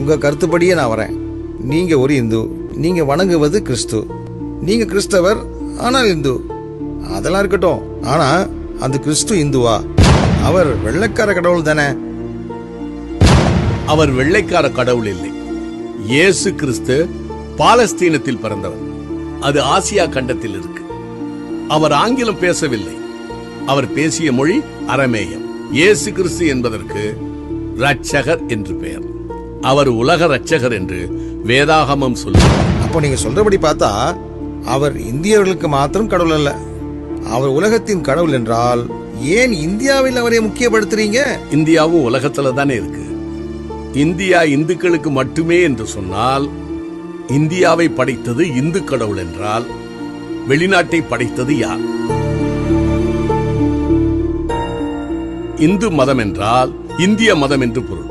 உங்க கருத்துப்படியே நான் வரேன். நீங்க ஒரு இந்து, நீங்க வணங்குவது கிறிஸ்து. நீங்க கிறிஸ்தவர் ஆனால் இந்து. அதெல்லாம் இருக்கட்டும். ஆனா அந்த கிறிஸ்து இந்துவா? அவர் வெள்ளைக்கார கடவுள் தானே? அவர் வெள்ளைக்கார கடவுள் இல்லை. இயேசு கிறிஸ்து பாலஸ்தீனத்தில் பிறந்தவர். அது ஆசியா கண்டத்தில் இருக்கு. அவர் ஆங்கிலம் பேசவில்லை. அவர் பேசிய மொழி அரமேயம். இயேசு கிறிஸ்து என்பதற்கு இரட்சகர் என்று பெயர். அவர் உலக இரட்சகர் என்று வேதாகமம் சொல்லுவார். அப்போ நீங்க சொல்றபடி பார்த்தா அவர் இந்தியர்களுக்கு மாத்திரம் கடவுள் அல்ல, அவர் உலகத்தின் கடவுள் என்றால் ஏன் இந்தியாவில் அவரை முக்கியப்படுத்துறீங்க? இந்தியாவும் உலகத்துல தானே இருக்கு. இந்தியா இந்துக்களுக்கு மட்டுமே என்று சொன்னால், இந்தியாவை படைத்தது இந்து கடவுள் என்றால் வெளிநாட்டை படைத்தது யார்? இந்து மதம் என்றால் இந்திய மதம் என்று பொருள்.